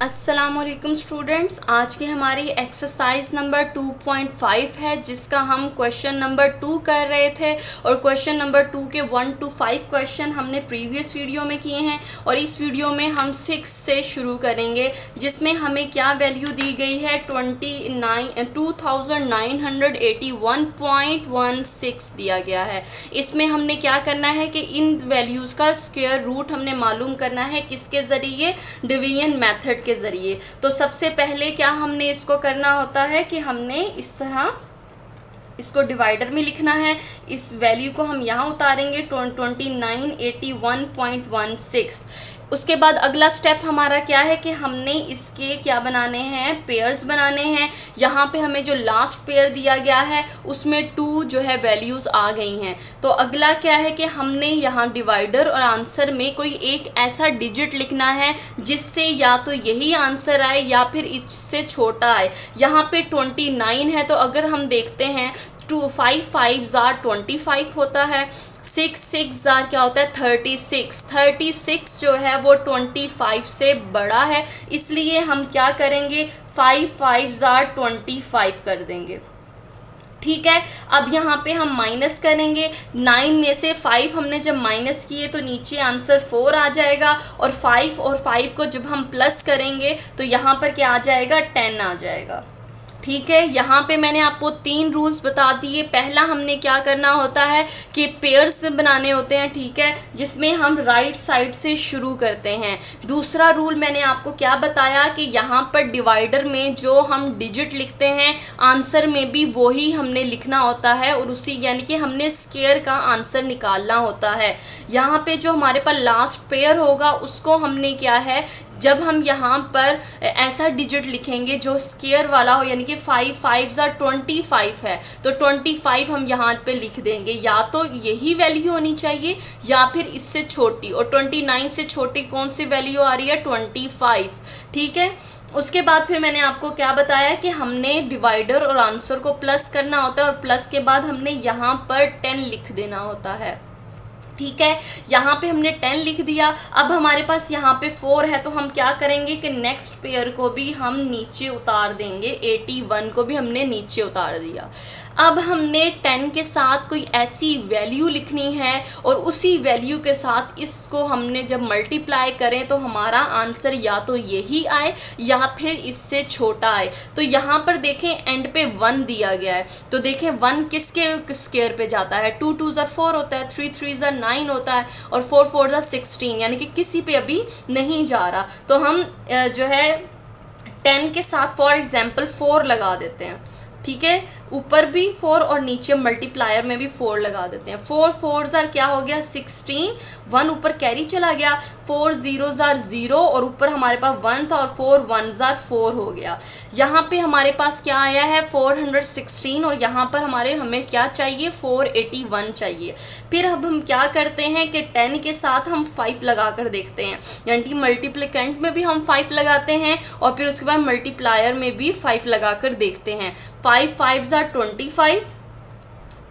अस्सलामुअलैकुम स्टूडेंट्स, आज की हमारी एक्सरसाइज नंबर 2.5 है जिसका हम क्वेश्चन नंबर 2 कर रहे थे। और क्वेश्चन नंबर 2 के 1 to 5 क्वेश्चन हमने प्रीवियस वीडियो में किए हैं और इस वीडियो में हम 6 से शुरू करेंगे, जिसमें हमें क्या वैल्यू दी गई है 2981.16 दिया गया है। इसमें हमने क्या करना है कि इन वैल्यूज़ का स्क्वायर रूट हमने मालूम करना है किसके ज़रिए, डिवीजन मेथड के ज़रिए। तो सबसे पहले क्या हमने इसको करना होता है कि हमने इस तरह इसको डिवाइडर में लिखना है। इस वैल्यू को हम यहाँ उतारेंगे 2981.16। उसके बाद अगला स्टेप हमारा क्या है कि हमने इसके क्या बनाने हैं, पेयर्स बनाने हैं। यहाँ पे हमें जो लास्ट पेयर दिया गया है उसमें 2 जो है वैल्यूज़ आ गई हैं। तो अगला क्या है कि हमने यहाँ डिवाइडर और आंसर में कोई एक ऐसा डिजिट लिखना है जिससे या तो यही आंसर आए या फिर इससे छोटा आए। यहाँ पे 29 है तो अगर हम देखते हैं 5 5 25 होता है, 6 6 क्या होता है 36 जो है वो 25 से बड़ा है, इसलिए हम क्या करेंगे 5 5 25 कर देंगे। ठीक है, अब यहाँ पे हम माइनस करेंगे। 9 में से 5 हमने जब माइनस किए तो नीचे आंसर 4 आ जाएगा और 5 को जब हम प्लस करेंगे तो यहाँ पर क्या आ जाएगा 10 आ जाएगा। ठीक है, यहाँ पे मैंने आपको 3 रूल्स बता दिए। पहला हमने क्या करना होता है कि पेयर्स बनाने होते हैं, ठीक है, जिसमें हम राइट साइड से शुरू करते हैं। दूसरा रूल मैंने आपको क्या बताया कि यहाँ पर डिवाइडर में जो हम डिजिट लिखते हैं आंसर में भी वही हमने लिखना होता है और उसी यानी कि हमने स्क्वायर का आंसर निकालना होता है। यहाँ पे जो हमारे पास लास्ट पेयर होगा उसको हमने क्या है, जब हम यहाँ पर ऐसा डिजिट लिखेंगे जो स्क्वायर वाला हो, यानी कि 5 5 25 है तो 25 हम यहाँ पे लिख देंगे। या तो यही वैल्यू होनी चाहिए या फिर इससे छोटी, और 29 से छोटी कौन सी वैल्यू आ रही है 25। ठीक है, उसके बाद फिर मैंने आपको क्या बताया कि हमने डिवाइडर और आंसर को प्लस करना होता है और प्लस के बाद हमने यहाँ पर 10 लिख देना होता है। ठीक है, यहाँ पे हमने 10 लिख दिया। अब हमारे पास यहाँ पे 4 है तो हम क्या करेंगे कि नेक्स्ट पेयर को भी हम नीचे उतार देंगे। 81 को भी हमने नीचे उतार दिया। अब हमने 10 के साथ कोई ऐसी वैल्यू लिखनी है और उसी वैल्यू के साथ इसको हमने जब मल्टीप्लाई करें तो हमारा आंसर या तो यही आए या फिर इससे छोटा आए। तो यहाँ पर देखें एंड पे 1 दिया गया है तो देखें 1 किसके स्क्वायर पे जाता है, 2 2 4 होता है, 3 3 9 होता है और 4 4 16, यानी कि किसी पे अभी नहीं जा रहा। तो हम जो है 10 के साथ फॉर एग्जाम्पल 4 लगा देते हैं। ठीक है, ऊपर भी 4 और नीचे मल्टीप्लायर में भी 4 लगा देते हैं। 4 4 क्या हो गया 16, 1 ऊपर कैरी चला गया, 4 0 0 और ऊपर हमारे पास 1 था और 4 1 4 हो गया। यहाँ पे हमारे पास क्या आया है 416 और यहाँ पर हमें क्या चाहिए 481 चाहिए। फिर अब हम क्या करते हैं कि 10 के साथ हम 5 लगा कर देखते हैं, यानी कि मल्टीप्लिकेंट में भी हम 5 लगाते हैं और फिर उसके बाद मल्टीप्लायर में भी 5 लगा कर देखते हैं। 5 5 25,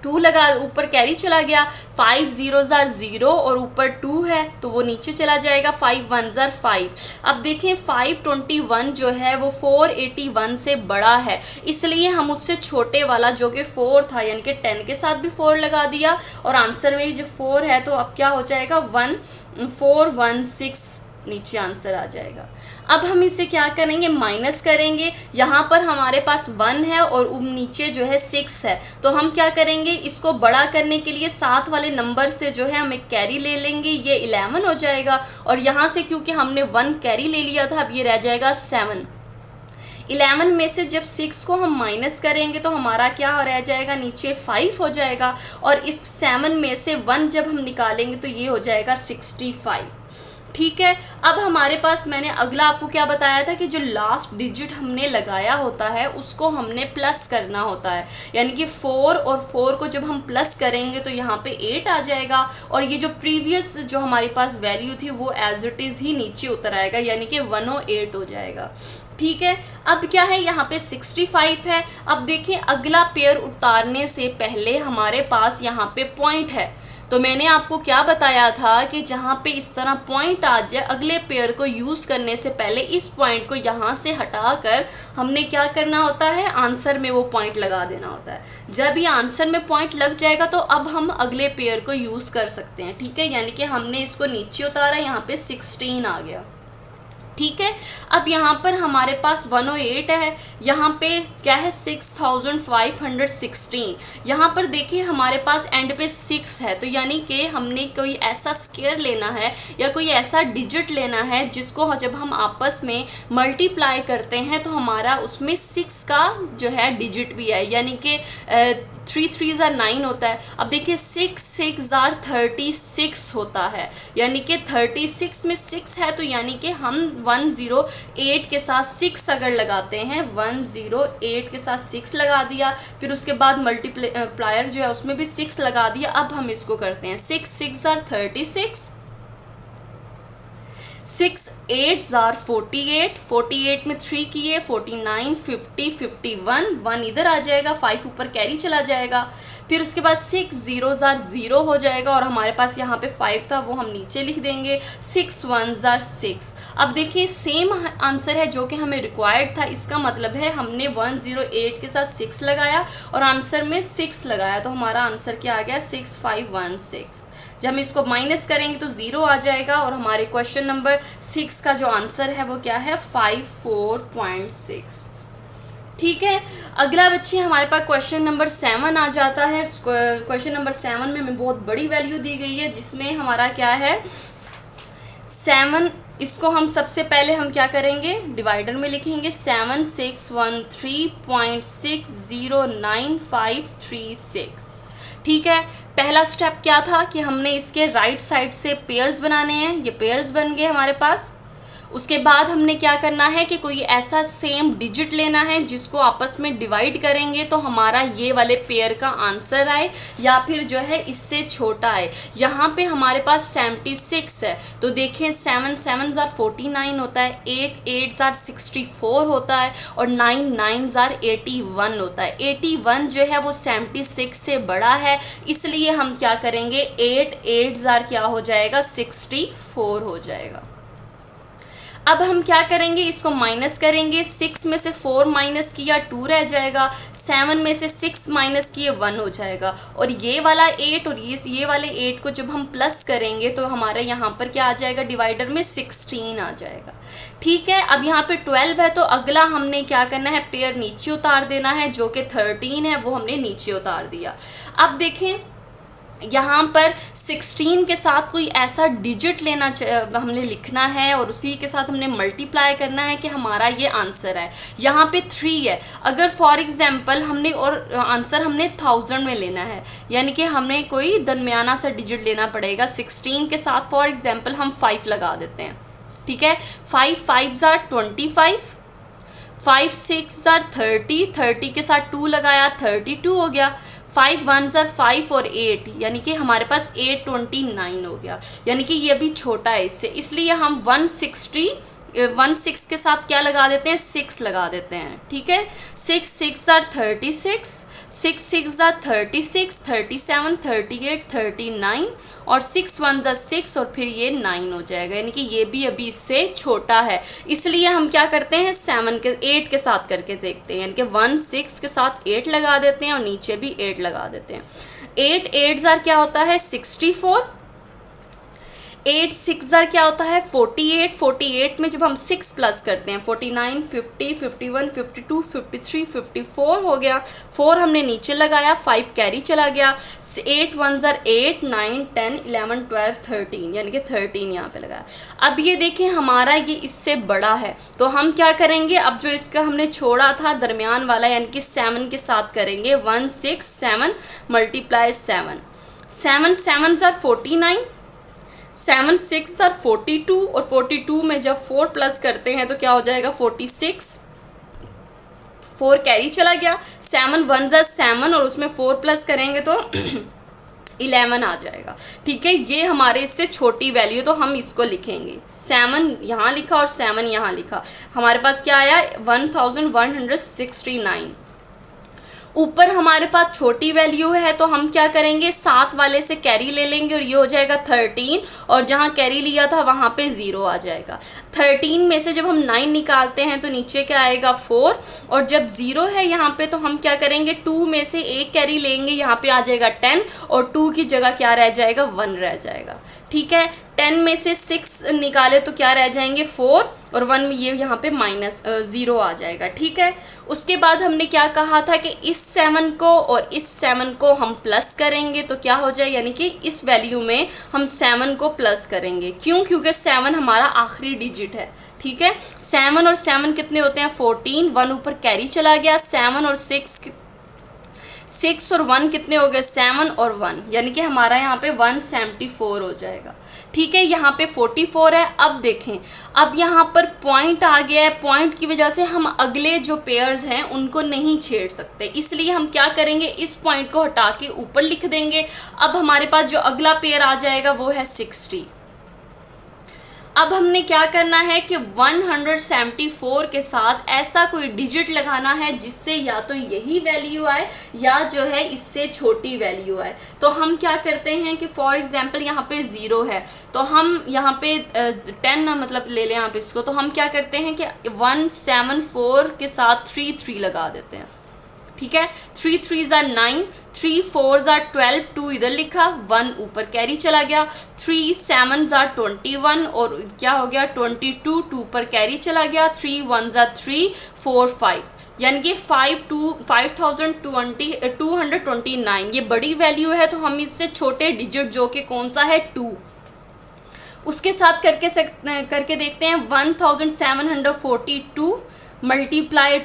2 लगा ऊपर कैरी चला गया, 5 0 0 और ऊपर 2 है तो वो नीचे चला जाएगा, 5 1 5। अब देखें 521 जो है वो 481 से बड़ा है, इसलिए हम उससे छोटे वाला जो कि 4 था, यानी कि 10 के साथ भी 4 लगा दिया और आंसर में भी जब 4 है तो अब क्या हो जाएगा 1416 नीचे आंसर आ जाएगा। अब हम इसे क्या करेंगे माइनस करेंगे। यहाँ पर हमारे पास 1 है और नीचे जो है 6 है तो हम क्या करेंगे इसको बड़ा करने के लिए साथ वाले नंबर से जो है हम एक कैरी ले लेंगे, ये 11 हो जाएगा। और यहाँ से क्योंकि हमने 1 कैरी ले लिया था अब ये रह जाएगा 7। 11 में से जब 6 को हम माइनस करेंगे तो हमारा क्या रह जाएगा नीचे 5 हो जाएगा और इस 7 में से 1 जब हम निकालेंगे तो ये हो जाएगा 65। ठीक है, अब हमारे पास मैंने अगला आपको क्या बताया था कि जो लास्ट डिजिट हमने लगाया होता है उसको हमने प्लस करना होता है, यानी कि 4 और 4 को जब हम प्लस करेंगे तो यहाँ पे 8 आ जाएगा और ये जो प्रीवियस जो हमारे पास वैल्यू थी वो एज इट इज़ ही नीचे उतर आएगा, यानी कि 108 हो जाएगा। ठीक है, अब क्या है यहाँ पे 65 है। अब देखिए अगला पेयर उतारने से पहले हमारे पास यहाँ पे पॉइंट है तो मैंने आपको क्या बताया था कि जहाँ पे इस तरह पॉइंट आ जाए, अगले पेयर को यूज़ करने से पहले इस पॉइंट को यहाँ से हटाकर हमने क्या करना होता है, आंसर में वो पॉइंट लगा देना होता है। जब ये आंसर में पॉइंट लग जाएगा तो अब हम अगले पेयर को यूज़ कर सकते हैं, ठीक है। यानी कि हमने इसको नीचे उतारा, यहाँ पे 16 आ गया, ठीक है। अब यहाँ पर हमारे पास 108 है, यहाँ पे क्या है 6516। यहाँ पर देखिए हमारे पास एंड पे 6 है, तो यानी कि हमने कोई ऐसा स्क्वायर लेना है या कोई ऐसा डिजिट लेना है जिसको जब हम आपस में मल्टीप्लाई करते हैं तो हमारा उसमें 6 का जो है डिजिट भी है, यानी कि 3 3 ज़ार 9 होता है। अब देखिए 6 6 ज़ार 36 होता है, यानी कि 36 में 6 है, तो यानी कि हम 108 के साथ 6 अगर लगाते हैं, 108 के साथ 6 लगा दिया, फिर उसके बाद मल्टीप्लायर जो है उसमें भी 6 लगा दिया। अब हम इसको करते हैं 6 6 ज़ार 36, 6 8 ज़ार 48, 48 में 3 किए 49, 50, 51, 1 इधर आ जाएगा, 5 ऊपर कैरी चला जाएगा। फिर उसके बाद 6 0 ज़ार 0 हो जाएगा, और हमारे पास यहाँ पे 5 था वो हम नीचे लिख देंगे, 6 1 ज़ार 6। अब देखिए सेम आंसर है जो कि हमें रिक्वायर्ड था, इसका मतलब है हमने 108 के साथ 6 लगाया और आंसर में 6 लगाया, तो हमारा आंसर क्या आ गया 6516। जब हम इसको माइनस करेंगे तो 0 आ जाएगा, और हमारे क्वेश्चन नंबर 6 का जो आंसर है वो क्या है 54.6, ठीक है। अगला बच्चे हमारे पास क्वेश्चन नंबर 7 आ जाता है। क्वेश्चन नंबर 7 में हमें बहुत बड़ी वैल्यू दी गई है, जिसमें हमारा क्या है 7, इसको हम सबसे पहले हम क्या करेंगे डिवाइडर में लिखेंगे 7613.609536, ठीक है। पहला स्टेप क्या था कि हमने इसके राइट साइड से पेयर्स बनाने हैं, ये पेयर्स बन गए हमारे पास। उसके बाद हमने क्या करना है कि कोई ऐसा सेम डिजिट लेना है जिसको आपस में डिवाइड करेंगे तो हमारा ये वाले पेयर का आंसर आए, या फिर जो है इससे छोटा आए। यहाँ पे हमारे पास 76 है, तो देखें 7 7 ज़ार 49 होता है, 8 8 ज़ार 64 होता है, और 9 9 ज़ार 81 होता है। 81 जो है वो 76 से बड़ा है, इसलिए हम क्या करेंगे 8 8 ज़ार क्या हो जाएगा 64 हो जाएगा। अब हम क्या करेंगे इसको माइनस करेंगे, 6 में से 4 माइनस किया 2 रह जाएगा, 7 में से 6 माइनस किए 1 हो जाएगा, और ये वाला 8 और ये वाले 8 को जब हम प्लस करेंगे तो हमारे यहाँ पर क्या आ जाएगा डिवाइडर में 16 आ जाएगा, ठीक है। अब यहाँ पे 12 है, तो अगला हमने क्या करना है पेयर नीचे उतार देना है, जो कि 13 है वो हमने नीचे उतार दिया। अब देखें यहाँ पर 16 के साथ कोई ऐसा डिजिट लेना हमने लिखना है और उसी के साथ हमने मल्टीप्लाई करना है कि हमारा ये आंसर है। यहाँ पे 3 है, अगर फॉर एग्जांपल हमने और आंसर हमने 1000 में लेना है, यानी कि हमें कोई दरमियाना सा डिजिट लेना पड़ेगा। 16 के साथ फॉर एग्जांपल हम 5 लगा देते हैं, ठीक है। 5 5 ज़ार 25, 5 6 ज़ार 30, 30 के साथ 2 लगाया 32 हो गया, 5 1 ज़ार 5 और 8, यानी कि हमारे पास 829 हो गया, यानी कि ये भी छोटा है इससे, इसलिए हम 16 के साथ क्या लगा देते हैं 6 लगा देते हैं, ठीक है। 6 6 ज़ार 36, 6 6 ज़ार 36, 37 38 39, और 6 1 ज़ार 6 और फिर ये 9 हो जाएगा, यानी कि ये भी अभी इससे छोटा है, इसलिए हम क्या करते हैं 8 के साथ करके देखते हैं, यानी कि 1 6 के साथ 8 लगा देते हैं और नीचे भी 8 लगा देते हैं। 8 8 ज़ार क्या होता है 64, 8 6 ज़ार क्या होता है 48, 48 में जब हम 6 प्लस करते हैं 49 50 51 52 53 54 हो गया, 4 हमने नीचे लगाया, 5 कैरी चला गया, 8 1 ज़ार 8 9 10 11 12 13, यानी कि 13 यहाँ पे लगाया। अब ये देखें हमारा ये इससे बड़ा है, तो हम क्या करेंगे अब जो इसका हमने छोड़ा था दरमियान वाला यानी कि 7 के साथ करेंगे, 1 6 7 मल्टीप्लाई 7, 7 7 ज़ार 49, 7 6 ज़ार 42, और 42 में जब 4 प्लस करते हैं तो क्या हो जाएगा 46, 4 कैरी चला गया, 7 1 ज़ार 7 और उसमें 4 प्लस करेंगे तो 11 आ जाएगा, ठीक है। ये हमारे इससे छोटी वैल्यू, तो हम इसको लिखेंगे 7 यहाँ लिखा और 7 यहाँ लिखा, हमारे पास क्या आया 1169। ऊपर हमारे पास छोटी वैल्यू है तो हम क्या करेंगे, 7 वाले से कैरी ले लेंगे और ये हो जाएगा 13, और जहाँ कैरी लिया था वहाँ पे 0 आ जाएगा। 13 में से जब हम 9 निकालते हैं तो नीचे क्या आएगा 4, और जब 0 है यहाँ पे तो हम क्या करेंगे, 2 में से एक कैरी लेंगे, यहाँ पे आ जाएगा 10, और 2 की जगह क्या रह जाएगा, 1 रह जाएगा। ठीक है, 10 में से 6 निकाले तो क्या रह जाएंगे 4, और 1 में ये यहाँ पे -0 आ जाएगा। ठीक है, उसके बाद हमने क्या कहा था कि इस 7 को और इस 7 को हम प्लस करेंगे तो क्या हो जाए, यानी कि इस वैल्यू में हम 7 को प्लस करेंगे। क्यों? क्योंकि 7 हमारा आखिरी डिजिट है। ठीक है, 7 और 7 कितने होते हैं 14, 1 ऊपर कैरी चला गया, 7 और 6 और 1 कितने हो गए 7 और 1, यानी कि हमारा यहाँ पे 174 हो जाएगा। ठीक है, यहाँ पे 44 है। अब देखें, अब यहाँ पर पॉइंट आ गया है, पॉइंट की वजह से हम अगले जो पेयर्स हैं उनको नहीं छेड़ सकते, इसलिए हम क्या करेंगे, इस पॉइंट को हटा के ऊपर लिख देंगे। अब हमारे पास जो अगला पेयर आ जाएगा वो है 60। अब हमने क्या करना है कि 174 के साथ ऐसा कोई डिजिट लगाना है जिससे या तो यही वैल्यू आए या जो है इससे छोटी वैल्यू आए। तो हम क्या करते हैं कि फॉर एग्जांपल यहाँ पे 0 है तो हम यहाँ पे 10 मतलब ले लें यहाँ पे इसको, तो हम क्या करते हैं कि 174 के साथ 3 लगा देते हैं। ठीक है, 3 3s are 9, 3 4s are 12, 2 इधर लिखा, 1 ऊपर कैरी चला गया, 3 7s are 21 और क्या हो गया 22, 2 पर कैरी चला गया, 3 1s are 3, 4 5, यानी कि 5229 ये बड़ी वैल्यू है। तो हम इससे छोटे डिजिट जो कि कौन सा है 2, उसके साथ करके देखते हैं। 1742 मल्टीप्लाई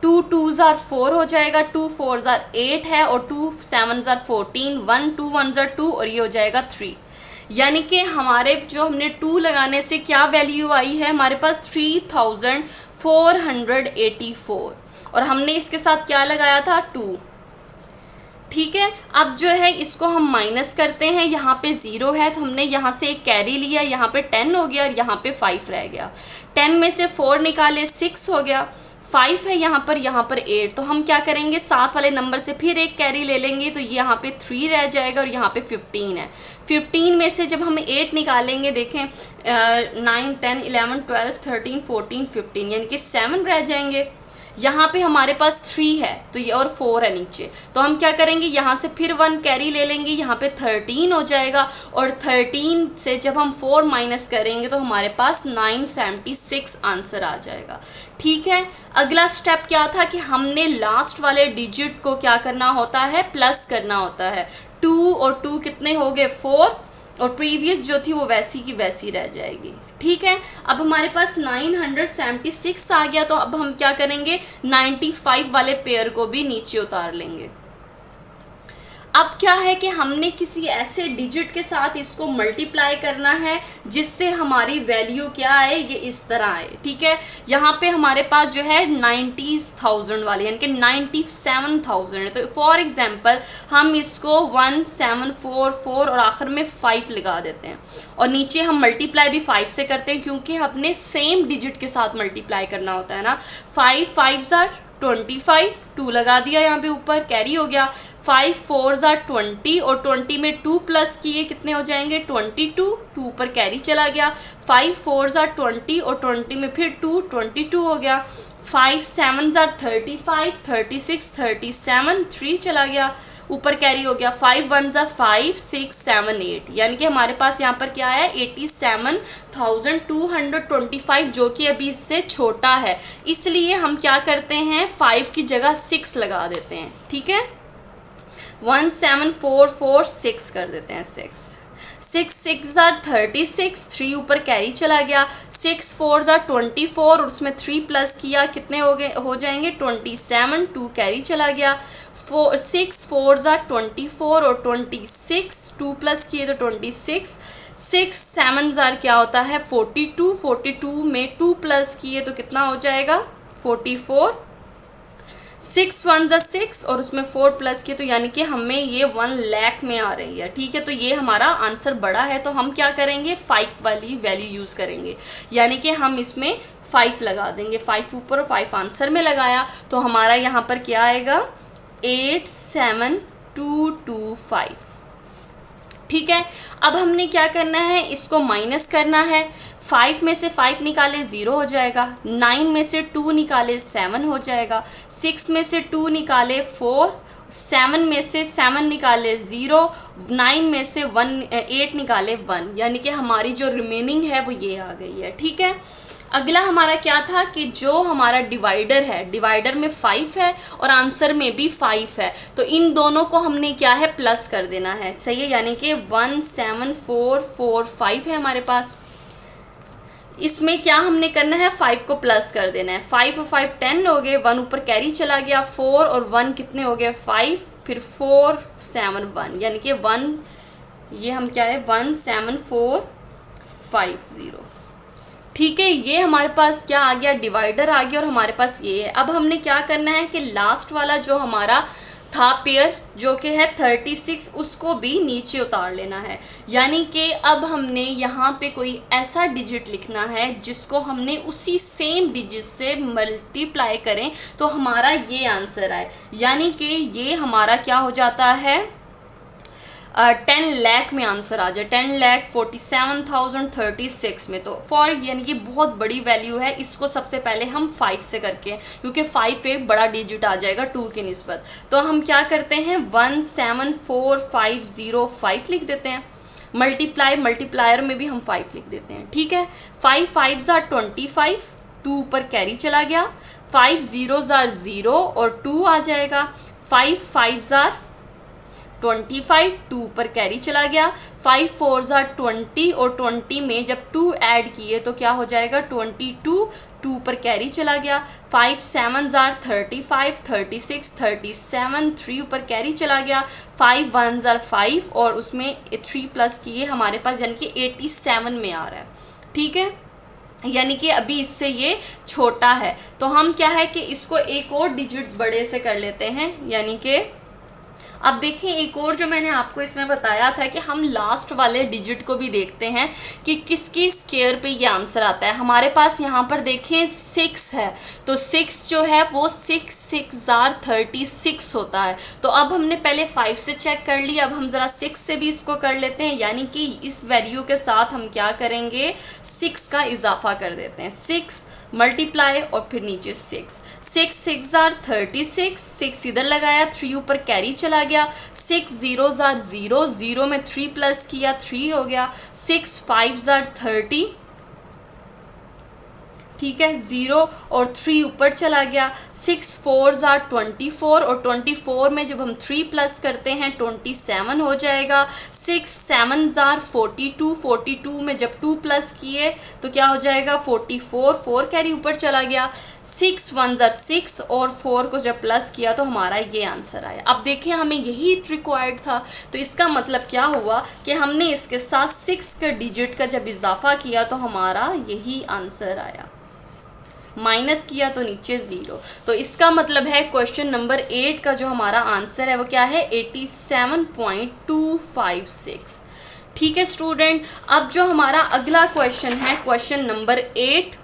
2 2s are 4 हो जाएगा, 2 4s are 8 है और 2 7s are 14, 1 2 1s are 2 और ये हो जाएगा 3। यानी कि हमारे जो हमने 2 लगाने से क्या वैल्यू आई है हमारे पास 3484, और हमने इसके साथ क्या लगाया था 2। ठीक है, अब जो है इसको हम माइनस करते हैं, यहाँ पे 0 है तो हमने यहाँ से एक कैरी लिया, यहाँ पे 10 हो गया और यहाँ पे 5 रह गया। 10 में से 4 निकाले 6 हो गया, 5 है यहाँ पर 8, तो हम क्या करेंगे 7 वाले नंबर से फिर एक कैरी ले लेंगे तो यहाँ पे 3 रह जाएगा और यहाँ पे 15 है। 15 में से जब हम 8 निकालेंगे देखें 9 10 11 12 13 14 15 यानी कि 7 रह जाएंगे। यहाँ पे हमारे पास 3 है तो ये और 4 है नीचे, तो हम क्या करेंगे यहाँ से फिर 1 कैरी ले लेंगे, यहाँ पे 13 हो जाएगा और 13 से जब हम 4 माइनस करेंगे तो हमारे पास 976 आंसर आ जाएगा। ठीक है, अगला स्टेप क्या था कि हमने लास्ट वाले डिजिट को क्या करना होता है प्लस करना होता है। 2 और 2 कितने हो गए 4 और प्रीवियस जो थी वो वैसी की वैसी रह जाएगी। ठीक है, अब हमारे पास 976 आ गया तो अब हम क्या करेंगे 95 वाले पेयर को भी नीचे उतार लेंगे। अब क्या है कि हमने किसी ऐसे डिजिट के साथ इसको मल्टीप्लाई करना है जिससे हमारी वैल्यू क्या आए, ये इस तरह आए। ठीक है, यहाँ पे हमारे पास जो है 90,000 वाले यानी कि 97,000 है, तो फॉर एग्जांपल हम इसको 1744 और आखिर में 5 लगा देते हैं और नीचे हम मल्टीप्लाई भी 5 से करते हैं क्योंकि अपने सेम डिजिट के साथ मल्टीप्लाई करना होता है ना। 5 5s are 25, 2 लगा दिया यहाँ पे ऊपर कैरी हो गया, 5 4s are 20 और 20 में 2 प्लस किए कितने हो जाएंगे 22, 2 पर कैरी चला गया, 5 4s are 20 और 20 में फिर 2 22 हो गया, 5 7s are 35 36 37, 3 चला गया ऊपर कैरी हो गया, 5 1s are 5 6 7 8 यानी कि हमारे पास यहाँ पर क्या है 87,225 जो कि अभी इससे छोटा है, इसलिए हम क्या करते हैं 5 की जगह 6 लगा देते हैं। ठीक है, 17446 कर देते हैं 6 6 are 36, 3 ऊपर कैरी चला गया, 6 4s are 24 और उसमें 3 प्लस किया कितने हो जाएंगे 27, 2 कैरी चला गया, 6 4s are 24 और 26, 2 प्लस किए तो 26, 6 7s are क्या होता है 42, 42 में 2 प्लस किए तो कितना हो जाएगा 44, 6 1s are 6 और उसमें 4 प्लस किए तो यानी कि हमें ये 1 लाख में आ रही है। ठीक है, तो ये हमारा आंसर बड़ा है तो हम क्या करेंगे 5 वाली वैल्यू यूज़ करेंगे, यानी कि हम इसमें 5 लगा देंगे, 5 ऊपर और 5 आंसर में लगाया तो हमारा यहाँ पर क्या आएगा 87225। ठीक है, अब हमने क्या करना है, इसको माइनस करना है। 5 में से 5 निकाले 0 हो जाएगा, 9 में से 2 निकाले 7 हो जाएगा, 6 में से 2 निकाले 4, 7 में से 7 निकाले 0, 9 में से 8 निकाले 1, यानी कि हमारी जो रिमेनिंग है वो ये आ गई है। ठीक है, अगला हमारा क्या था कि जो हमारा डिवाइडर है, डिवाइडर में 5 है और आंसर में भी 5 है, तो इन दोनों को हमने क्या है प्लस कर देना है। सही है, यानी कि 17445 है हमारे पास। इसमें क्या हमने करना है, 5 को प्लस कर देना है। 5 और 5 10 हो गए, 1 ऊपर कैरी चला गया, 4 और 1 कितने हो गए 5, फिर 4 7 1, यानी कि 1, ये हम क्या है 17450। ठीक है, ये हमारे पास क्या आ गया, डिवाइडर आ गया और हमारे पास ये है। अब हमने क्या करना है कि लास्ट वाला जो हमारा था पेयर जो कि है 36, उसको भी नीचे उतार लेना है। यानी कि अब हमने यहाँ पे कोई ऐसा डिजिट लिखना है जिसको हमने उसी सेम डिजिट से मल्टीप्लाई करें तो हमारा ये आंसर आए। यानी कि ये हमारा क्या हो जाता है, 10 लाख में आंसर आ जाए, 10,47,036 में। तो फॉर यानी कि बहुत बड़ी वैल्यू है, इसको सबसे पहले हम 5 से करके, क्योंकि 5 एक बड़ा डिजिट आ जाएगा 2 की निस्बत। तो हम क्या करते हैं 174,505 लिख देते हैं। मल्टीप्लायर में भी हम 5 लिख देते हैं। ठीक है, 5 5 ज़ार 25, 2 पर कैरी चला गया, 5 0 ज़ार 0 और 2 आ जाएगा, 5 5 ज़ार 25, 2 पर कैरी चला गया, 5 4 ज़ार 20 और 20 में जब 2 ऐड किए तो क्या हो जाएगा 22, 2 पर कैरी चला गया, 5 7 ज़ार 35, 36 37, 3 ऊपर कैरी चला गया, 5 1 ज़ार 5 और उसमें 3 प्लस किए हमारे पास, यानी कि 87 में आ रहा है। ठीक है, यानी कि अभी इससे ये छोटा है, तो हम क्या है कि इसको एक और डिजिट बड़े से कर लेते हैं। यानी कि अब देखें, एक और जो मैंने आपको इसमें बताया था कि हम लास्ट वाले डिजिट को भी देखते हैं कि किसकी स्केयर पे ये आंसर आता है। हमारे पास यहाँ पर देखें 6 है, तो 6 जो है वो 6 6 ज़ार 36 होता है। तो अब हमने पहले 5 से चेक कर लिया, अब हम ज़रा 6 से भी इसको कर लेते हैं। यानी कि इस वैल्यू के साथ हम क्या करेंगे 6 का इजाफा कर देते हैं, 6 मल्टीप्लाई और फिर नीचे 6 6 ज़ार 36, 6 इधर लगाया, 3 ऊपर कैरी चला गया, 6 0 ज़ार 0, 0 में 3 प्लस किया 3 हो गया, 6 5 ज़ार 30, ठीक है, 0 और 3 ऊपर चला गया, 6 4 ज़ार 24 और 24 में जब हम 3 प्लस करते हैं 27 हो जाएगा, 6 7 ज़ार 42, 42 में जब 2 प्लस किए तो क्या हो जाएगा 44, 4 कैरी ऊपर चला गया, 6 1 ज़ार 6 और 4 को जब प्लस किया तो हमारा ये आंसर आया। अब देखें, हमें यही रिक्वायर्ड था, तो इसका मतलब क्या हुआ कि हमने इसके साथ 6 के डिजिट का जब इजाफा किया तो हमारा यही आंसर आया, माइनस किया तो नीचे 0। तो इसका मतलब है क्वेश्चन नंबर 8 का जो हमारा आंसर है वो क्या है 87.256। ठीक है स्टूडेंट, अब जो हमारा अगला क्वेश्चन है क्वेश्चन नंबर 8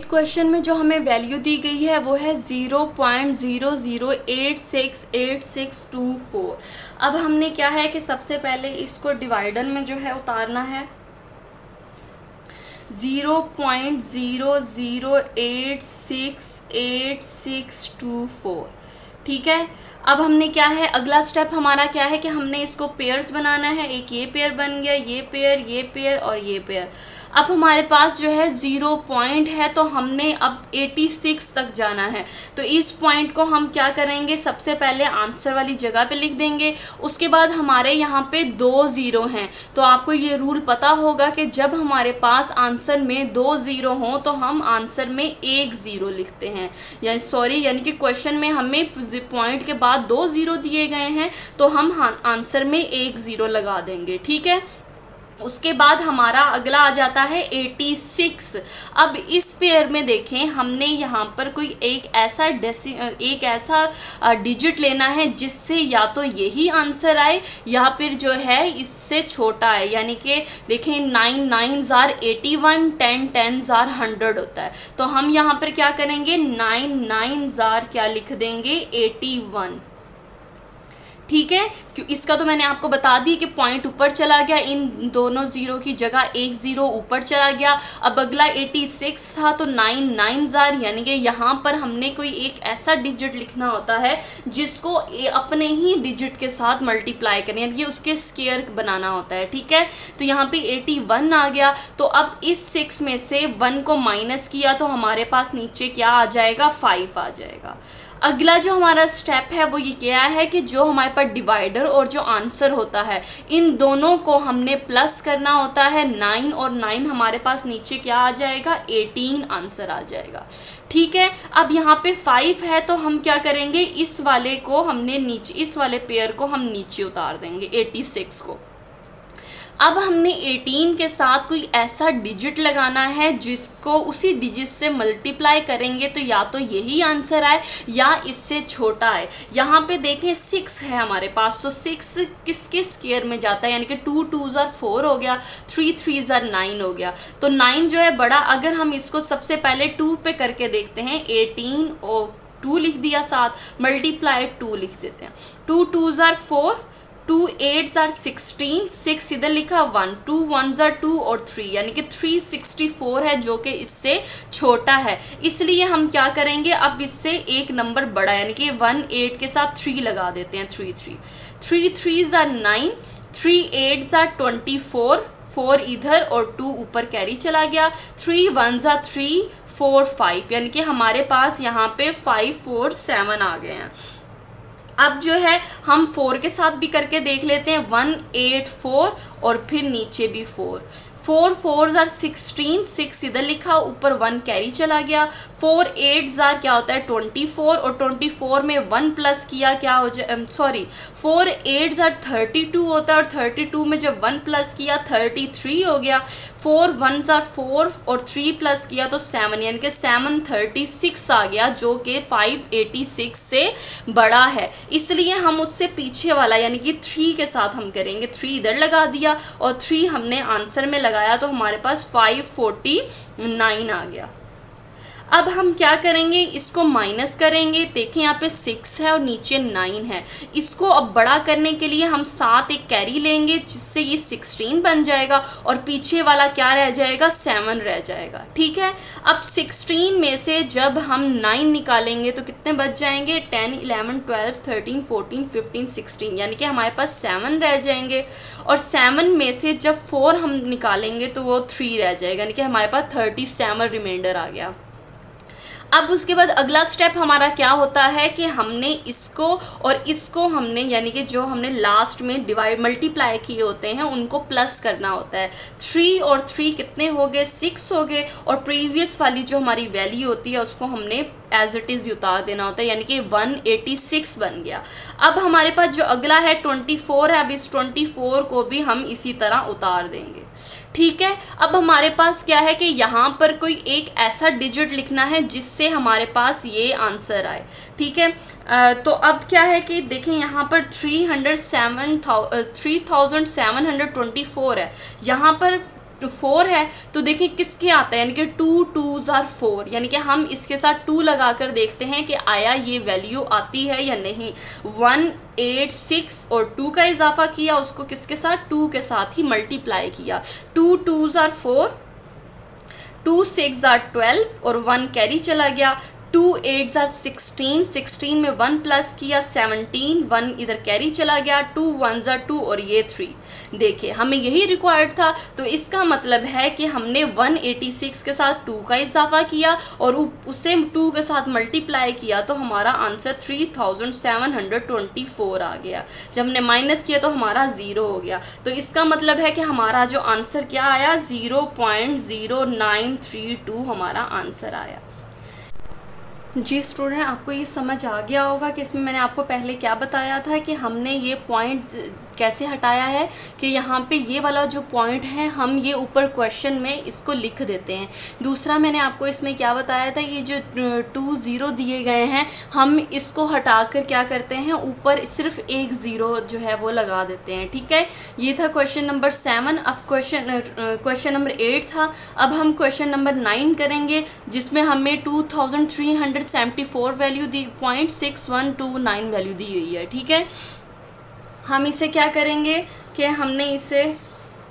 क्वेश्चन में जो हमें वैल्यू दी गई है वो है 0.00868624। अब हमने क्या है कि सबसे पहले इसको डिवाइडर में जो है उतारना है, 0.00868624। ठीक है, अब हमने क्या है अगला स्टेप हमारा क्या है कि हमने इसको पेयर्स बनाना है। एक ये पेयर बन गया, ये पेयर और ये पेयर। अब हमारे पास जो है 0 पॉइंट है, तो हमने अब 86 तक जाना है। तो इस पॉइंट को हम क्या करेंगे, सबसे पहले आंसर वाली जगह पे लिख देंगे। उसके बाद हमारे यहाँ पे 2 ज़ीरो हैं, तो आपको ये रूल पता होगा कि जब हमारे पास आंसर में 2 ज़ीरो हों तो हम आंसर में 1 ज़ीरो लिखते हैं। यानी कि क्वेश्चन में हमें पॉइंट के बाद 2 ज़ीरो दिए गए हैं तो हम आंसर में 1 ज़ीरो लगा देंगे। ठीक है, उसके बाद हमारा अगला आ जाता है 86। अब इस पेयर में देखें, हमने यहाँ पर कोई एक ऐसा डिजिट लेना है जिससे या तो यही आंसर आए या फिर जो है इससे छोटा है, यानी कि देखें 9 9s आर 81, 10 10s आर 100 होता है। तो हम यहाँ पर क्या करेंगे, 9 9s आर क्या लिख देंगे 81। ठीक है, क्यों इसका तो मैंने आपको बता दी कि पॉइंट ऊपर चला गया, इन दोनों ज़ीरो की जगह एक ज़ीरो ऊपर चला गया। अब अगला 86 था तो 9 9s आर, यानी कि यहाँ पर हमने कोई एक ऐसा डिजिट लिखना होता है जिसको अपने ही डिजिट के साथ मल्टीप्लाई करें, यानी कि उसके स्क्वायर बनाना होता है। ठीक है, तो यहाँ पे 81 आ गया। तो अब इस 6 में से 1 को माइनस किया तो हमारे पास नीचे क्या आ जाएगा, 5 आ जाएगा। अगला जो हमारा स्टेप है वो ये क्या है कि जो हमारे पास डिवाइडर और जो आंसर होता है इन दोनों को हमने प्लस करना होता है। 9 और 9 हमारे पास नीचे क्या आ जाएगा, 18 आंसर आ जाएगा। ठीक है, अब यहाँ पे 5 है तो हम क्या करेंगे, इस वाले को हमने नीचे, इस वाले पेयर को हम नीचे उतार देंगे 86 को। अब हमने 18 के साथ कोई ऐसा डिजिट लगाना है जिसको उसी डिजिट से मल्टीप्लाई करेंगे तो या तो यही आंसर आए या इससे छोटा है। यहाँ पे देखें 6 है हमारे पास, तो 6 किसके स्क्वायर में जाता है, यानी कि 2 2s आर 4 हो गया, 3 3s आर 9 हो गया। तो 9 जो है बड़ा, अगर हम इसको सबसे पहले 2 पे करके देखते हैं, 18 और 2 लिख दिया, साथ मल्टीप्लाई 2 लिख देते हैं, 2 2s आर 4, 2 8s आर 16, 6 इधर लिखा 1, 2 1s आर 2 और 3, यानी कि 364 है जो कि इससे छोटा है। इसलिए हम क्या करेंगे, अब इससे एक नंबर बड़ा, यानी कि 1 8 के साथ 3 लगा देते हैं, 3 3, 3 3s आर 9, 3 8s आर 24, 4 इधर और 2 ऊपर कैरी चला गया, 3 1s आर 3, 4 5, यानी कि हमारे पास यहाँ पे 5 4 7 आ गए हैं। अब जो है हम 4 के साथ भी करके देख लेते हैं, 1 8 4 और फिर नीचे भी 4, 4 4s आर 16, 6 इधर लिखा, ऊपर 1 कैरी चला गया, 4 8s आर क्या होता है 24 और 24 में 1 प्लस किया क्या हो जाए, सॉरी 4 8s आर 32 होता है और 32 में जब 1 प्लस किया 33 हो गया, 4 1s आर 4 और 3 प्लस किया तो 7, यानी कि 736 आ गया जो कि 586 से बड़ा है। इसलिए हम उससे पीछे वाला यानी कि 3 के साथ हम करेंगे, 3 इधर लगा दिया और 3 हमने आंसर में लगाया तो हमारे पास 549 आ गया। अब हम क्या करेंगे, इसको माइनस करेंगे, देखें यहाँ पे 6 है और नीचे 9 है। इसको अब बड़ा करने के लिए हम साथ एक कैरी लेंगे जिससे ये 16 बन जाएगा और पीछे वाला क्या रह जाएगा, 7 रह जाएगा। ठीक है, अब 16 में से जब हम 9 निकालेंगे तो कितने बच जाएंगे, 10 11 12 13 14 15 16, यानी कि हमारे पास 7 रह जाएंगे और 7 में से जब 4 हम निकालेंगे तो वो 3 रह जाएगा, यानी कि हमारे पास 37 रिमाइंडर आ गया। अब उसके बाद अगला स्टेप हमारा क्या होता है कि हमने इसको और इसको हमने यानी कि जो हमने लास्ट में डिवाइड मल्टीप्लाई किए होते हैं उनको प्लस करना होता है। 3 और 3 कितने हो गए, 6 हो गए और प्रीवियस वाली जो हमारी वैल्यू होती है उसको हमने एज इट इज़ उतार देना होता है, यानी कि 186 बन गया। अब हमारे पास जो अगला है 24 है, अब इस 24 को भी हम इसी तरह उतार देंगे। ठीक है, अब हमारे पास क्या है कि यहाँ पर कोई एक ऐसा डिजिट लिखना है जिससे हमारे पास ये आंसर आए। ठीक है, तो अब क्या है कि देखें यहाँ पर 3724 है, यहाँ पर 4 है तो देखिए किसके आता है, यानी कि 2 2s आर 4, यानी कि हम इसके साथ 2 लगा कर देखते हैं कि आया ये वैल्यू आती है या नहीं। 186 और 2 का इजाफा किया, उसको किसके साथ, 2 के साथ ही मल्टीप्लाई किया। 2 2s आर 4, 2 6s आर 12 और 1 कैरी चला गया, 2 8s आर 16, 16 में 1 प्लस किया 17, 1 इधर कैरी चला गया, 2 1s आर 2 और ये 3। देखिए हमें यही रिक्वायर्ड था, तो इसका मतलब है कि हमने 186 के साथ 2 का इजाफा किया और उसे 2 के साथ मल्टीप्लाई किया तो हमारा आंसर 3724 आ गया। जब हमने माइनस किया तो हमारा 0 हो गया, तो इसका मतलब है कि हमारा जो आंसर क्या आया, 0.0932 हमारा आंसर आया। जी स्टूडेंट, आपको ये समझ आ गया होगा कि इसमें मैंने आपको पहले क्या बताया था कि हमने ये पॉइंट कैसे हटाया है कि यहाँ पे ये वाला जो पॉइंट है हम ये ऊपर क्वेश्चन में इसको लिख देते हैं। दूसरा मैंने आपको इसमें क्या बताया था, ये जो 2 0 दिए गए हैं हम इसको हटाकर क्या करते हैं, ऊपर सिर्फ एक 0 जो है वो लगा देते हैं। ठीक है, ये था क्वेश्चन नंबर 7। अब क्वेश्चन नंबर 8 था। अब हम क्वेश्चन नंबर 9 करेंगे, जिसमें हमें 2374 वैल्यू दी, 0.6129 वैल्यू दी हुई है। ठीक है, हम इसे क्या करेंगे कि हमने इसे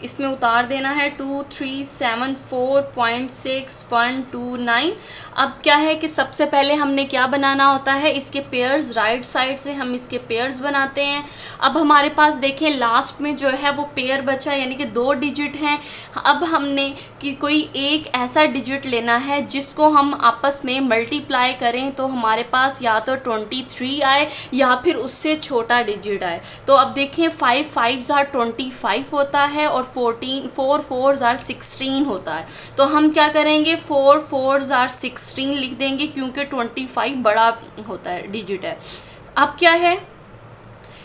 इसमें उतार देना है 2374.6129। अब क्या है कि सबसे पहले हमने क्या बनाना होता है, इसके पेयर्स, राइट साइड से हम इसके पेयर्स बनाते हैं। अब हमारे पास देखें लास्ट में जो है वो पेयर बचा, यानी कि 2 डिजिट हैं। अब हमने कि कोई एक ऐसा डिजिट लेना है जिसको हम आपस में मल्टीप्लाई करें तो हमारे पास या तो 23 आए या फिर उससे छोटा डिजिट आए। तो अब देखें 5 5s are 25 होता है और 4 4s are 16 होता है। तो हम क्या करेंगे, 4 4s are 16 लिख देंगे क्योंकि 25 बड़ा होता है, डिजिट है। अब क्या है,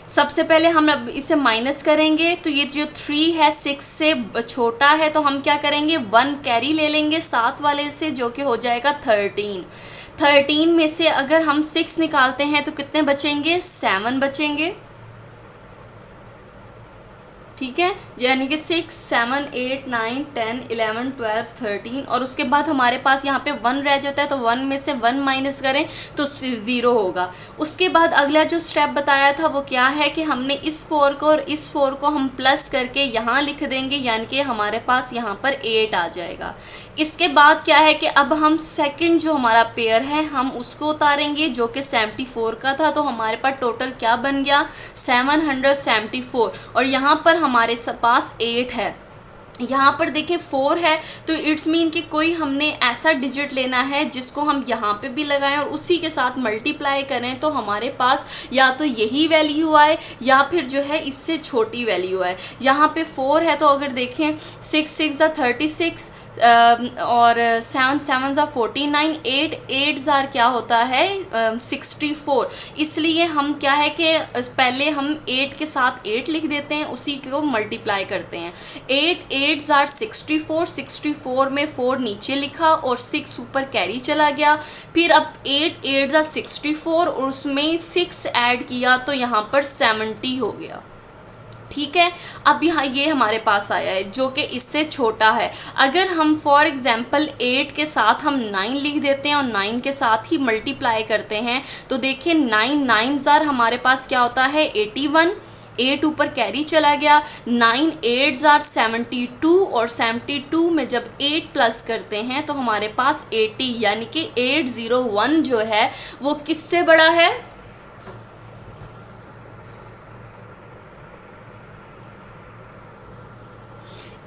सबसे पहले हम अब इसे माइनस करेंगे तो ये जो 3 है 6 से छोटा है, तो हम क्या करेंगे 1 कैरी ले लेंगे साथ वाले से, जो कि हो जाएगा 13। 13 में से अगर हम 6 निकालते हैं तो कितने बचेंगे, 7 बचेंगे। ठीक है, यानी कि 6 7 8 9 10 11 12 13 और उसके बाद हमारे पास यहाँ पे 1 रह जाता है, तो 1 में से 1 माइनस करें तो 0 होगा। उसके बाद अगला जो स्टेप बताया था वो क्या है कि हमने इस 4 को और इस 4 को हम प्लस करके यहाँ लिख देंगे, यानी कि हमारे पास यहाँ पर 8 आ जाएगा। इसके बाद क्या है कि अब हम सेकंड जो हमारा पेयर है हम उसको उतारेंगे, जो कि 74 का था। तो हमारे पास टोटल क्या बन गया, 774। और यहाँ पर हमारे पास 8 है। यहाँ पर देखें 4 है, तो इट्स मीन कि कोई हमने ऐसा डिजिट लेना है जिसको हम यहाँ पे भी लगाएं और उसी के साथ मल्टीप्लाई करें, तो हमारे पास या तो यही वैल्यू आए या फिर जो है इससे छोटी वैल्यू आए। यहाँ पे 4 है, तो अगर देखें 6 6 36 और 7 7 49, 8 8 क्या होता है 64। इसलिए हम क्या है कि पहले हम 8 के साथ 8 लिख देते हैं, उसी को मल्टीप्लाई करते हैं। 8 8 64, 64 में 4 नीचे लिखा और 6 ऊपर कैरी चला गया। फिर अब 8 8 64 और उसमें 6 ऐड किया तो यहाँ पर 70 हो गया। ठीक है, अब यहाँ ये हमारे पास आया है जो कि इससे छोटा है। अगर हम फॉर एग्जांपल 8 के साथ हम 9 लिख देते हैं और 9 के साथ ही मल्टीप्लाई करते हैं, तो देखिए 9 9 हमारे पास क्या होता है 81, 8 ऊपर कैरी चला गया। 9 8 72 और 72 में जब 8 प्लस करते हैं तो हमारे पास 80, यानी कि 801 जो है वो किससे बड़ा है,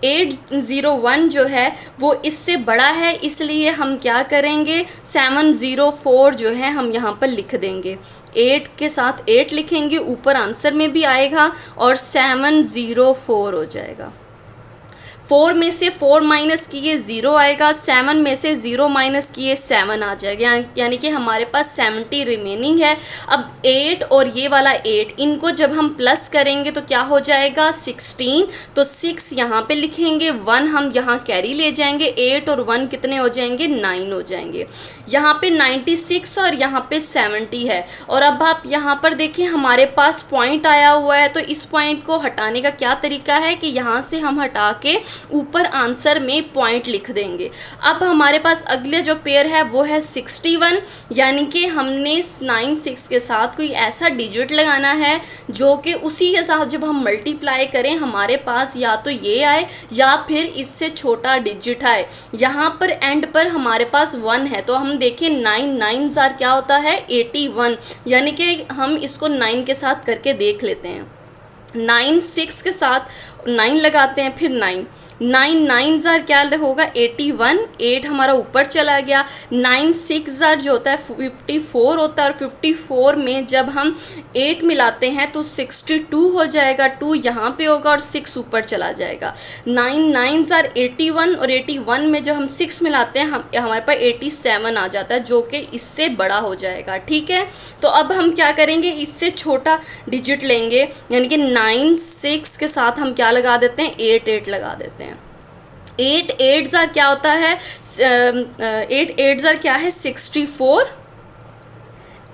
801 जो है वो इससे बड़ा है। इसलिए हम क्या करेंगे 704 जो है हम यहाँ पर लिख देंगे, 8 के साथ 8 लिखेंगे, ऊपर आंसर में भी आएगा और 704 हो जाएगा। 4 में से 4 माइनस किए 0 आएगा, 7 में से 0 माइनस किए 7 आ जाएगा, यानी कि हमारे पास 70 रिमेनिंग है। अब 8 और ये वाला 8 इनको जब हम प्लस करेंगे तो क्या हो जाएगा 16, तो 6 यहाँ पे लिखेंगे, 1 हम यहाँ कैरी ले जाएंगे, 8 और 1 कितने हो जाएंगे 9 हो जाएंगे। यहाँ पे 96 और यहाँ पे 70 है। और अब आप यहाँ पर देखिए हमारे पास पॉइंट आया हुआ है, तो इस पॉइंट को हटाने का क्या तरीका है कि यहाँ से हम हटा के ऊपर आंसर में पॉइंट लिख देंगे। अब हमारे पास अगले जो पेयर है वो है 61, यानी कि हमने 9 6 के साथ कोई ऐसा डिजिट लगाना है जो कि उसी के साथ जब हम मल्टीप्लाई करें हमारे पास या तो ये आए या फिर इससे छोटा डिजिट आए। यहाँ पर एंड पर हमारे पास 1 है, तो हम देखें 9 9 क्या होता है 81, यानी कि हम इसको 9 के साथ करके देख लेते हैं। 9 6 के साथ 9 लगाते हैं, फिर 9 9 9 ज़ार क्या होगा 81, 8 हमारा ऊपर चला गया। 9 6 ज़ार जो होता है 54 होता है, और 54 में जब हम 8 मिलाते हैं तो 62 हो जाएगा। 2 यहाँ पे होगा और 6 ऊपर चला जाएगा। 9 9 ज़ार 81, और 81 में जब हम 6 मिलाते हैं हमारे पास 87 आ जाता है, जो कि इससे बड़ा हो जाएगा। ठीक है, तो अब हम क्या करेंगे, इससे छोटा डिजिट लेंगे, यानी कि 9 6 के साथ हम क्या लगा देते हैं 8 8 लगा देते हैं। 8 8 ज़ार क्या होता है 8 8 ज़ार क्या है 64,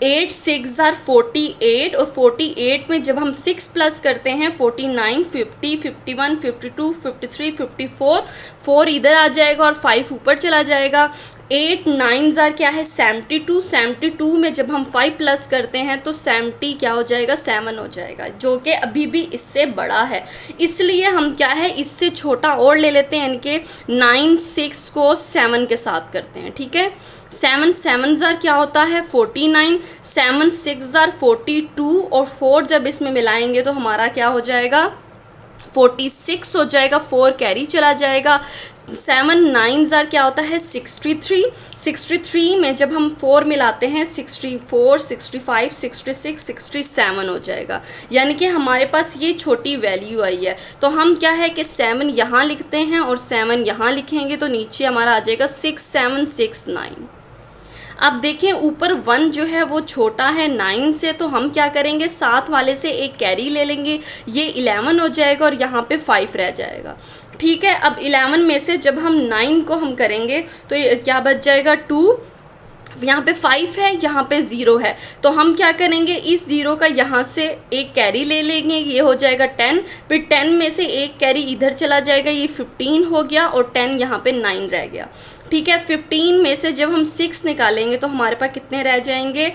8 6 ज़ार 48, और 48 में जब हम 6 प्लस करते हैं 49 50 51 52 53 54, 4 इधर आ जाएगा और 5 ऊपर चला जाएगा। 8 9 ज़ार क्या है 72, 72 में जब हम 5 प्लस करते हैं तो 70 क्या हो जाएगा 7 हो जाएगा, जो कि अभी भी इससे बड़ा है। इसलिए हम क्या है इससे छोटा और ले लेते हैं, यानी कि 9 6 को 7 के साथ करते हैं। ठीक है, 7 7 ज़ार क्या होता है 49, 7 6 ज़ार 42, और 4 जब इसमें मिलाएंगे तो हमारा क्या हो जाएगा 46 हो जाएगा, 4 कैरी चला जाएगा। 7 9 ज़ार क्या होता है 63, 63 में जब हम 4 मिलाते हैं 64 65 66 67 हो जाएगा, यानी कि हमारे पास ये छोटी वैल्यू आई है। तो हम क्या है कि 7 यहाँ लिखते हैं और 7 यहाँ लिखेंगे, तो नीचे हमारा आ जाएगा 6769। अब देखें ऊपर 1 जो है वो छोटा है 9 से, तो हम क्या करेंगे साथ वाले से एक कैरी ले लेंगे, ये 11 हो जाएगा और यहाँ पे 5 रह जाएगा। ठीक है, अब 11 में से जब हम 9 को हम करेंगे तो ये क्या बच जाएगा 2, यहाँ पे 5 है, यहाँ पे 0 है, तो हम क्या करेंगे इस 0 का यहाँ से एक कैरी ले लेंगे, ये हो जाएगा 10, फिर 10 में से एक कैरी इधर चला जाएगा, ये 15 हो गया, और 10 यहाँ पे 9 रह गया। ठीक है, 15 में से जब हम 6 निकालेंगे तो हमारे पास कितने रह जाएंगे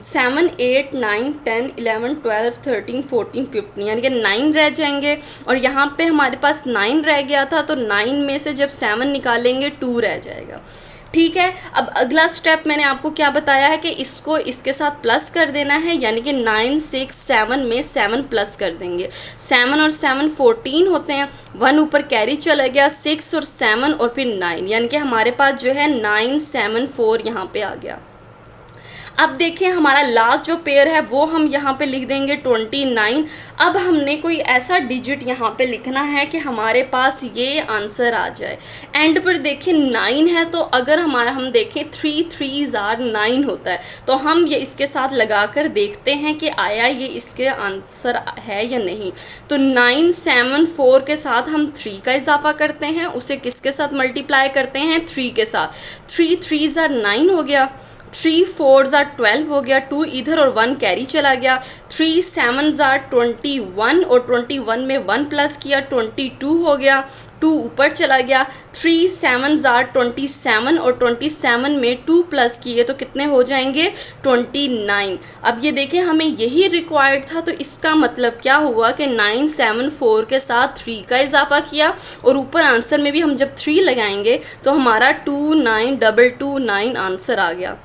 7 8 9 10 11 12 13 14 15, यानी कि 9 रह जाएंगे, और यहाँ पे हमारे पास 9 रह गया था, तो 9 में से जब 7 निकालेंगे 2 रह जाएगा। ठीक है, अब अगला स्टेप मैंने आपको क्या बताया है कि इसको इसके साथ प्लस कर देना है, यानी कि 9 6 7 में 7 प्लस कर देंगे। 7 और 7 14 होते हैं, 1 ऊपर कैरी चला गया, 6 और 7 और फिर 9, यानी कि हमारे पास जो है 9 7 4 यहाँ पे आ गया। अब देखें हमारा लास्ट जो पेयर है वो हम यहाँ पे लिख देंगे 29। अब हमने कोई ऐसा डिजिट यहाँ पे लिखना है कि हमारे पास ये आंसर आ जाए। एंड पर देखें 9 है, तो अगर हमारा हम देखें 3 3 ज़ार 9 होता है, तो हम ये इसके साथ लगाकर देखते हैं कि आया ये इसके आंसर है या नहीं। तो 9 7 4 के साथ हम 3 का इजाफा करते हैं, उसे किसके साथ मल्टीप्लाई करते हैं 3 के साथ। 3 3 ज़ार 9 हो गया, 3 4 ज़ार 12 हो गया, 2 इधर और 1 कैरी चला गया। 3 7 ज़ार 21, और 21 में 1 प्लस किया 22 हो गया, 2 ऊपर चला गया। 3 7 ज़ार 27, और 27 में 2 प्लस किए तो कितने हो जाएंगे 29। अब ये देखें हमें यही रिक्वायर्ड था, तो इसका मतलब क्या हुआ कि 9 7 4 के साथ 3 का इजाफा किया, और ऊपर आंसर में भी हम जब 3 लगाएंगे तो हमारा 292229 आंसर आ गया।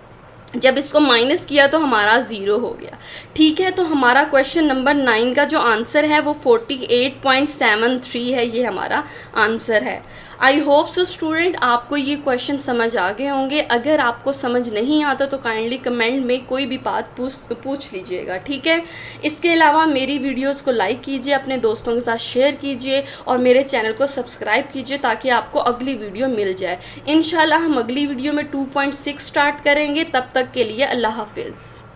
जब इसको माइनस किया तो हमारा 0 हो गया। ठीक है, तो हमारा क्वेश्चन नंबर 9 का जो आंसर है वो 48.73 है, ये हमारा आंसर है। आई होप सो स्टूडेंट आपको ये क्वेश्चन समझ आ गए होंगे। अगर आपको समझ नहीं आता तो काइंडली कमेंट में कोई भी बात पूछ लीजिएगा। ठीक है, इसके अलावा मेरी वीडियोस को लाइक कीजिए, अपने दोस्तों के साथ शेयर कीजिए, और मेरे चैनल को सब्सक्राइब कीजिए ताकि आपको अगली वीडियो मिल जाए। इंशाल्लाह हम अगली वीडियो में 2.6 स्टार्ट करेंगे। तब तक के लिए अल्लाह हाफिज़।